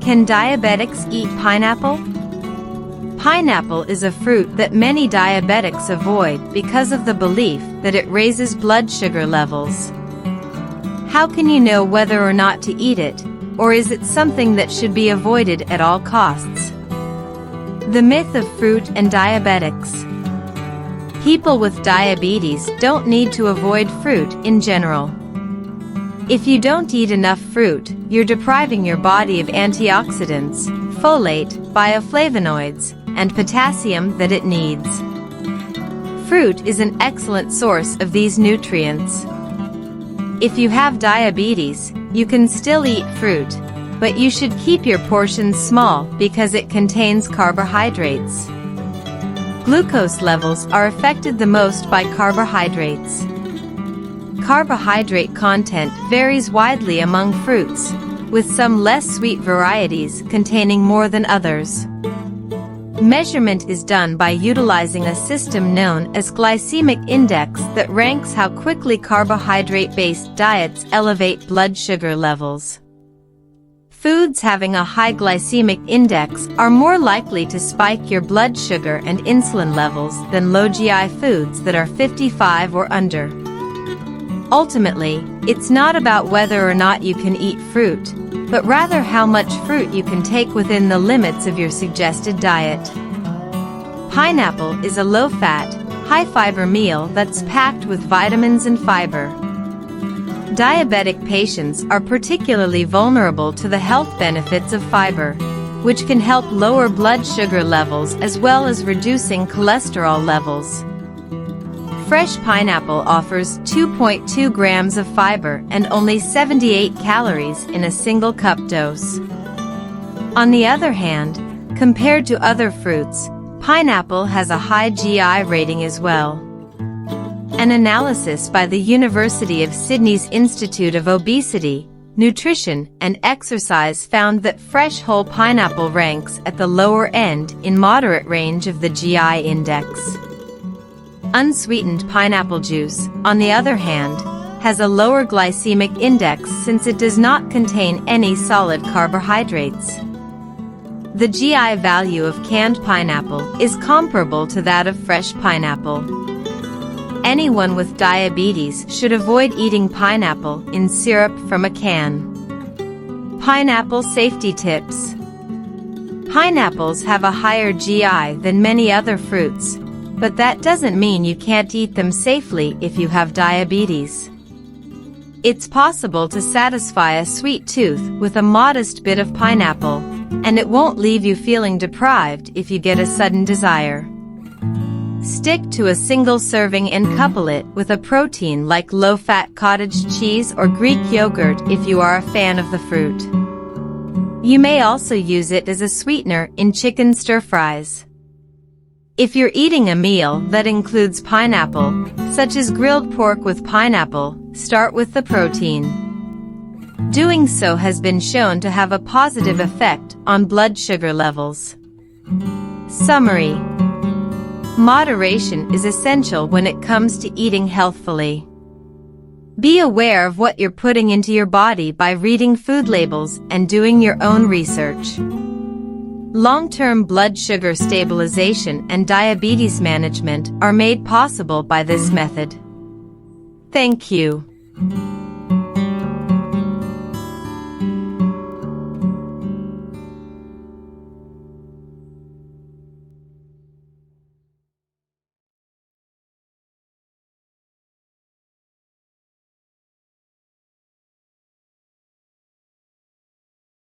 Can diabetics eat pineapple? Pineapple is a fruit that many diabetics avoid because of the belief that it raises blood sugar levels. How can you know whether or not to eat it, or is it something that should be avoided at all costs? The myth of fruit and diabetics. People with diabetes don't need to avoid fruit in general. If you don't eat enough fruit, you're depriving your body of antioxidants, folate, bioflavonoids, and potassium that it needs. Fruit is an excellent source of these nutrients. If you have diabetes, you can still eat fruit, but you should keep your portions small because it contains carbohydrates. Glucose levels are affected the most by carbohydrates. Carbohydrate content varies widely among fruits, with some less sweet varieties containing more than others. Measurement is done by utilizing a system known as Glycemic Index that ranks how quickly carbohydrate-based diets elevate blood sugar levels. Foods having a high glycemic index are more likely to spike your blood sugar and insulin levels than low GI foods that are 55 or under. Ultimately, it's not about whether or not you can eat fruit, but rather how much fruit you can take within the limits of your suggested diet. Pineapple is a low-fat, high-fiber meal that's packed with vitamins and fiber. Diabetic patients are particularly vulnerable to the health benefits of fiber, which can help lower blood sugar levels as well as reducing cholesterol levels. Fresh pineapple offers 2.2 grams of fiber and only 78 calories in a single cup dose. On the other hand, compared to other fruits, pineapple has a high GI rating as well. An analysis by the University of Sydney's Institute of Obesity, Nutrition and Exercise found that fresh whole pineapple ranks at the lower end in moderate range of the GI index. Unsweetened pineapple juice, on the other hand, has a lower glycemic index since it does not contain any solid carbohydrates. The GI value of canned pineapple is comparable to that of fresh pineapple. Anyone with diabetes should avoid eating pineapple in syrup from a can. Pineapple safety tips. Pineapples have a higher GI than many other fruits, but that doesn't mean you can't eat them safely if you have diabetes. It's possible to satisfy a sweet tooth with a modest bit of pineapple, and it won't leave you feeling deprived if you get a sudden desire. Stick to a single serving and couple it with a protein like low-fat cottage cheese or Greek yogurt if you are a fan of the fruit. You may also use it as a sweetener in chicken stir-fries. If you're eating a meal that includes pineapple, such as grilled pork with pineapple, start with the protein. Doing so has been shown to have a positive effect on blood sugar levels. Summary: moderation is essential when it comes to eating healthfully. Be aware of what you're putting into your body by reading food labels and doing your own research. Long-term blood sugar stabilization and diabetes management are made possible by this method. Thank you.